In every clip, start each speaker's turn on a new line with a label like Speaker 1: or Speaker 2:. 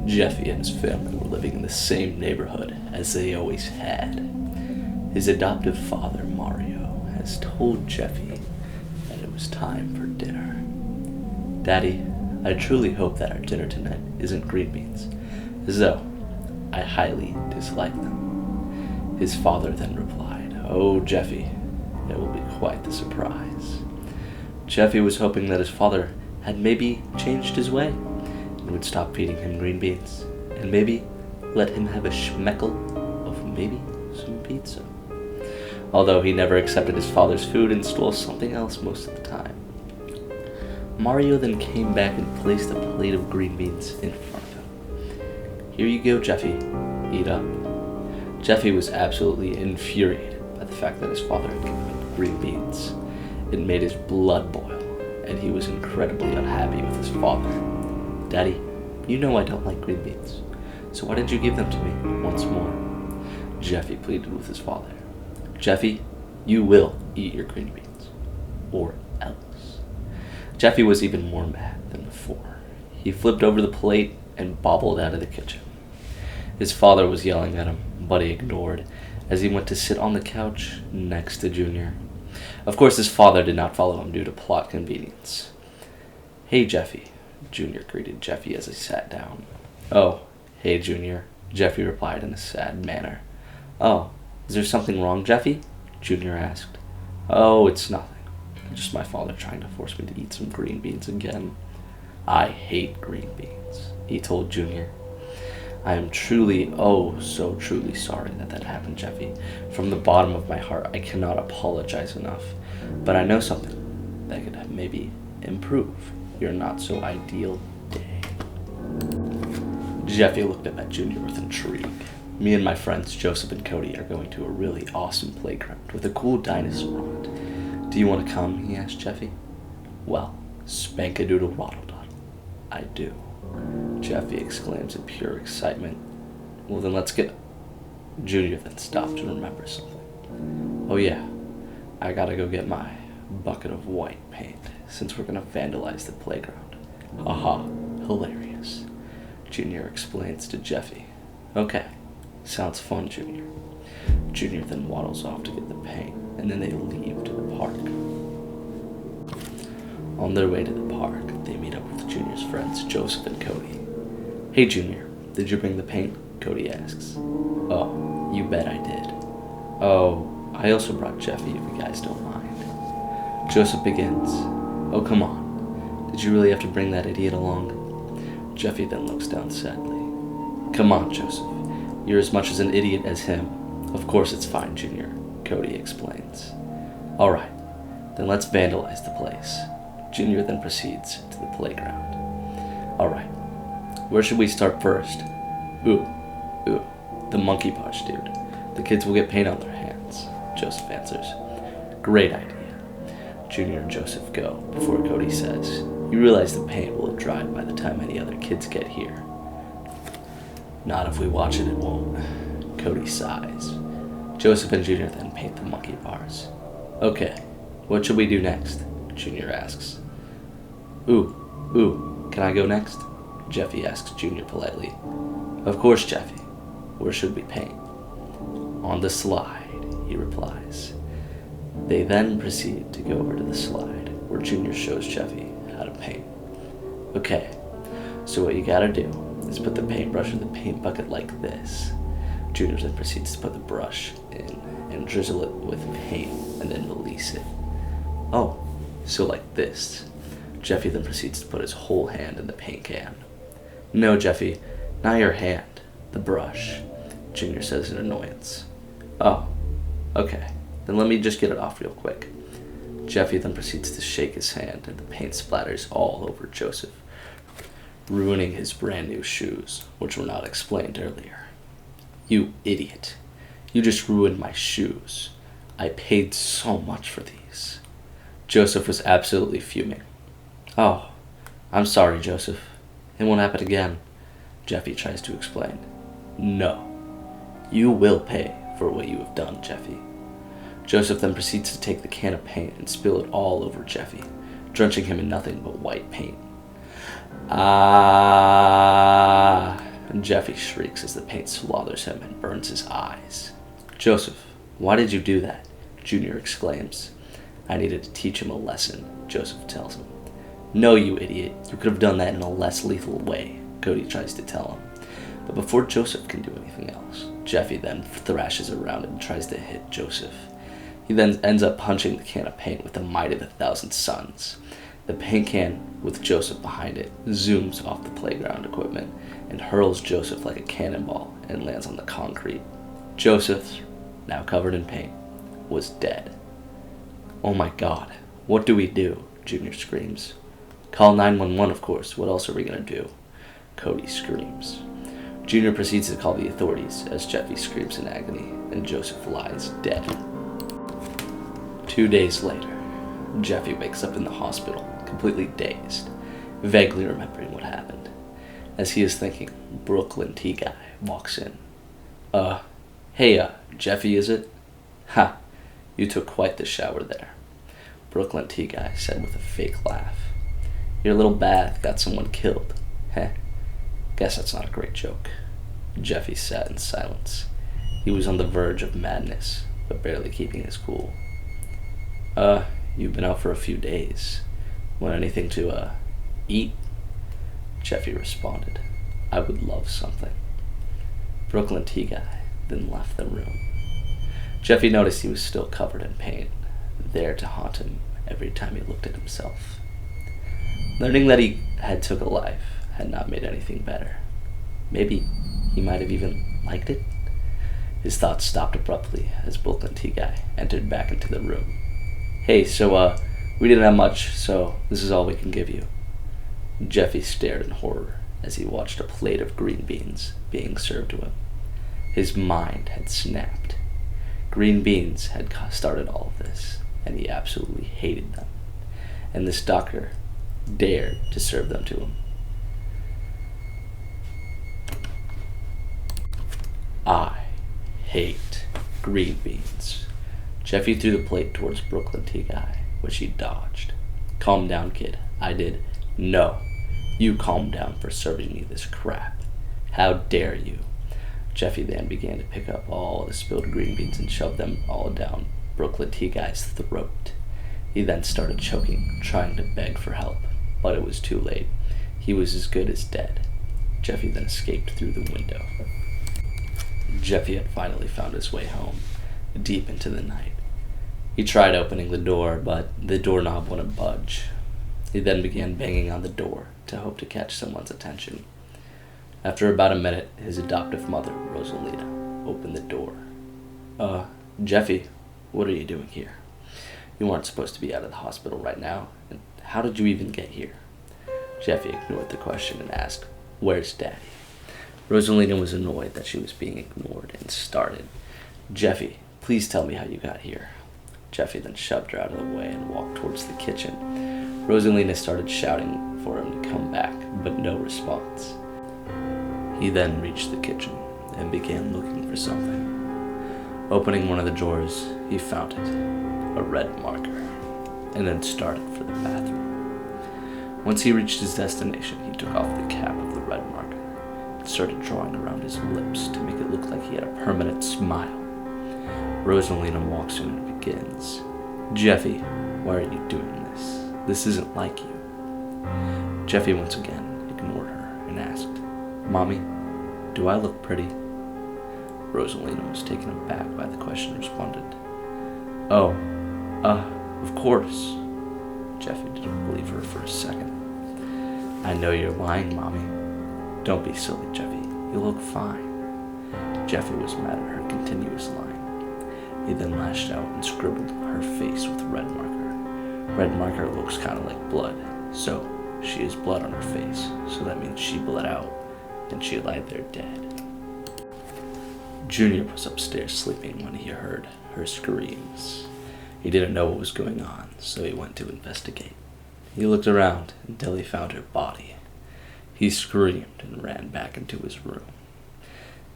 Speaker 1: Jeffy and his family were living in the same neighborhood as they always had. His adoptive father, Mario, has told Jeffy that it was time for dinner. "Daddy, I truly hope that our dinner tonight isn't green beans, as though I highly dislike them." His father then replied, "Oh, Jeffy, it will be quite the surprise." Jeffy was hoping that his father had maybe changed his way and would stop feeding him green beans and maybe let him have a schmeckle of maybe some pizza. Although he never accepted his father's food and stole something else most of the time. Mario then came back and placed a plate of green beans in front of him. "Here you go, Jeffy. Eat up." Jeffy was absolutely infuriated by the fact that his father had given him green beans. It made his blood boil, and he was incredibly unhappy with his father. "Daddy, you know I don't like green beans, so why didn't you give them to me once more?" Jeffy pleaded with his father. "Jeffy, you will eat your green beans, or else." Jeffy was even more mad than before. He flipped over the plate and bobbled out of the kitchen. His father was yelling at him, but he ignored as he went to sit on the couch next to Junior. Of course, his father did not follow him due to plot convenience. "Hey, Jeffy," Junior greeted Jeffy as he sat down. "Oh, hey, Junior," Jeffy replied in a sad manner. "Oh, is there something wrong, Jeffy?" Junior asked. "Oh, it's nothing. Just my father trying to force me to eat some green beans again." "I hate green beans," he told Junior. "I am truly, oh, so truly sorry that happened, Jeffy. From the bottom of my heart, I cannot apologize enough. But I know something that could maybe improve your not-so-ideal day." Jeffy looked up at Junior with intrigue. "Me and my friends Joseph and Cody are going to a really awesome playground with a cool dinosaur on it. Do you want to come?" he asked Jeffy. "Well, spank-a-doodle-waddle-doddle, I do," Jeffy exclaims in pure excitement. "Well, then let's get..." Junior then stopped to remember something. "Oh yeah, I gotta go get my bucket of white paint, since we're gonna vandalize the playground." "Haha, hilarious," Junior explains to Jeffy. "Okay, sounds fun, Junior." Junior then waddles off to get the paint, and then they leave to the park. On their way to the park, they meet up with Junior's friends, Joseph and Cody. "Hey, Junior, did you bring the paint?" Cody asks. "Oh, you bet I did. Oh, I also brought Jeffy if you guys don't mind." Joseph begins. "Oh, come on. Did you really have to bring that idiot along?" Jeffy then looks down sadly. "Come on, Joseph. You're as much as an idiot as him." "Of course it's fine, Junior," Cody explains. "Alright, then let's vandalize the place." Junior then proceeds to the playground. "Alright, where should we start first?" Ooh, the monkey bars, dude. The kids will get paint on their hands," Joseph answers. "Great idea." Junior and Joseph go before Cody says, "You realize the paint will have dried by the time any other kids get here." "Not if we watch it won't," Cody sighs. Joseph and Junior then paint the monkey bars. "Okay, what should we do next?" Junior asks. Ooh, can I go next?" Jeffy asks Junior politely. "Of course, Jeffy. Where should we paint?" "On the slide," he replies. They then proceed to go over to the slide, where Junior shows Jeffy how to paint. "Okay, so what you gotta do is put the paintbrush in the paint bucket like this." Junior then proceeds to put the brush in and drizzle it with paint and then release it. "Oh, so like this." Jeffy then proceeds to put his whole hand in the paint can. "No, Jeffy, not your hand, the brush," Junior says in annoyance. "Oh, okay, then let me just get it off real quick." Jeffy then proceeds to shake his hand and the paint splatters all over Joseph, ruining his brand new shoes, which were not explained earlier. "You idiot. You just ruined my shoes. I paid so much for these." Joseph was absolutely fuming. "Oh, I'm sorry, Joseph. It won't happen again," Jeffy tries to explain. "No. You will pay for what you have done, Jeffy." Joseph then proceeds to take the can of paint and spill it all over Jeffy, drenching him in nothing but white paint. "Ah!" and Jeffy shrieks as the paint slathers him and burns his eyes. "Joseph, why did you do that?" Junior exclaims. "I needed to teach him a lesson," Joseph tells him. "No, you idiot. You could have done that in a less lethal way," Cody tries to tell him. But before Joseph can do anything else, Jeffy then thrashes around and tries to hit Joseph. He then ends up punching the can of paint with the might of 1,000 suns. The paint can, with Joseph behind it, zooms off the playground equipment and hurls Joseph like a cannonball and lands on the concrete. Joseph, now covered in paint, was dead. "Oh my God, what do we do?" Junior screams. "Call 911, of course. What else are we going to do?" Cody screams. Junior proceeds to call the authorities as Jeffy screams in agony and Joseph lies dead. 2 days later, Jeffy wakes up in the hospital, completely dazed, vaguely remembering what happened. As he is thinking, Brooklyn T guy walks in. Hey, Jeffy, is it?" "Ha, you took quite the shower there," Brooklyn T guy said with a fake laugh. "Your little bath got someone killed. Heh, guess that's not a great joke." Jeffy sat in silence. He was on the verge of madness, but barely keeping his cool. You've been out for a few days. Want anything to, eat?" Jeffy responded. "I would love something." Brooklyn T guy then left the room. Jeffy noticed he was still covered in paint, there to haunt him every time he looked at himself. Learning that he had took a life had not made anything better. Maybe he might have even liked it. His thoughts stopped abruptly as Brooklyn T guy entered back into the room. "Hey, so, we didn't have much, so this is all we can give you." Jeffy stared in horror as he watched a plate of green beans being served to him. His mind had snapped. Green beans had started all of this, and he absolutely hated them. And this doctor dared to serve them to him. "I hate green beans." Jeffy threw the plate towards Brooklyn T guy, which he dodged. "Calm down, kid. I did." "No. You calm down for serving me this crap. How dare you?" Jeffy then began to pick up all the spilled green beans and shove them all down Brooklyn T guy's throat. He then started choking, trying to beg for help, but it was too late. He was as good as dead. Jeffy then escaped through the window. Jeffy had finally found his way home, deep into the night. He tried opening the door, but the doorknob wouldn't budge. He then began banging on the door to hope to catch someone's attention. After about a minute, his adoptive mother, Rosalina, opened the door. Jeffy, what are you doing here? You weren't supposed to be out of the hospital right now, and how did you even get here?" Jeffy ignored the question and asked, "Where's Daddy?" Rosalina was annoyed that she was being ignored and started, "Jeffy, please tell me how you got here." Jeffy then shoved her out of the way and walked towards the kitchen. Rosalina started shouting for him to come back, but no response. He then reached the kitchen and began looking for something. Opening one of the drawers, he found it, a red marker, and then started for the bathroom. Once he reached his destination, he took off the cap of the red marker and started drawing around his lips to make it look like he had a permanent smile. Rosalina walks in and begins, "Jeffy, why are you doing this? This isn't like you." Jeffy once again ignored her and asked, "Mommy, do I look pretty?" Rosalina was taken aback by the question and responded, "Oh, of course." Jeffy didn't believe her for a second. "I know you're lying, Mommy." "Don't be silly, Jeffy. You look fine." Jeffy was mad at her continuous lying. He then lashed out and scribbled her face with red marker. Red marker looks kind of like blood, so she has blood on her face, so that means she bled out, and she lied there dead. Junior was upstairs sleeping when he heard her screams. He didn't know what was going on, so he went to investigate. He looked around until he found her body. He screamed and ran back into his room.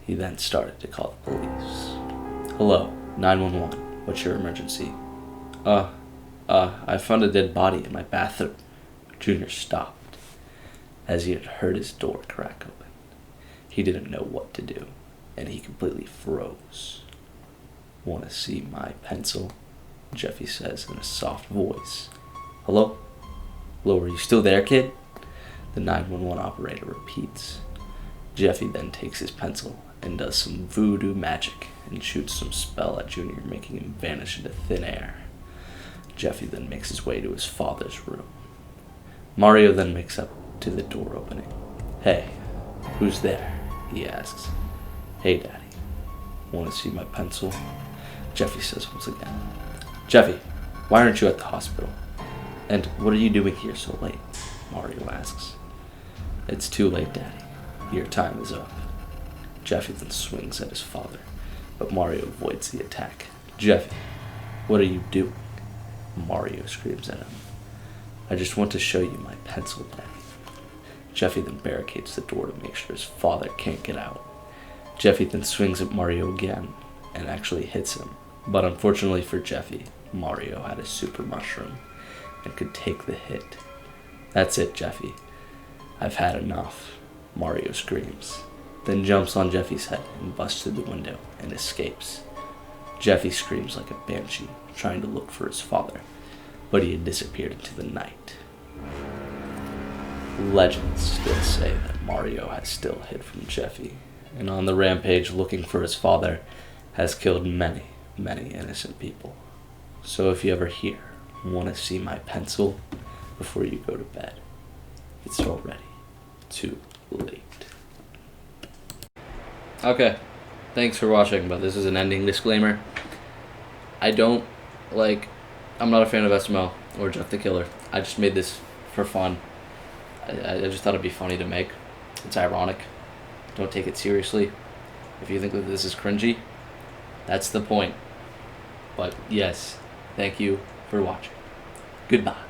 Speaker 1: He then started to call the police. "Hello, 911, what's your emergency?" I found a dead body in my bathroom." Junior stopped as he had heard his door crack open. He didn't know what to do, and he completely froze. "Want to see my pencil?" Jeffy says in a soft voice. "Hello? Hello, are you still there, kid?" The 911 operator repeats. Jeffy then takes his pencil and does some voodoo magic and shoots some spell at Junior, making him vanish into thin air. Jeffy then makes his way to his father's room. Mario then makes up to the door opening. "Hey, who's there?" he asks. "Hey, Daddy. Want to see my pencil?" Jeffy says once again. "Jeffy, why aren't you at the hospital? And what are you doing here so late?" Mario asks. "It's too late, Daddy. Your time is up." Jeffy then swings at his father, but Mario avoids the attack. "Jeffy, what are you doing?" Mario screams at him. "I just want to show you my pencil, Daddy." Jeffy then barricades the door to make sure his father can't get out. Jeffy then swings at Mario again and actually hits him. But unfortunately for Jeffy, Mario had a super mushroom and could take the hit. "That's it, Jeffy. I've had enough," Mario screams, then jumps on Jeffy's head and busts through the window and escapes. Jeffy screams like a banshee, trying to look for his father, but he had disappeared into the night. Legends still say that Mario has still hid from Jeffy, and on the rampage looking for his father, has killed many, many innocent people. So if you ever hear, "Want to see my pencil?" before you go to bed, it's already too late. Okay, thanks for watching, but this is an ending disclaimer. I'm not a fan of SML or Jeff the Killer. I just made this for fun. I just thought it'd be funny to make. It's ironic. Don't take it seriously. If you think that this is cringy, that's the point. But yes, thank you for watching. Goodbye.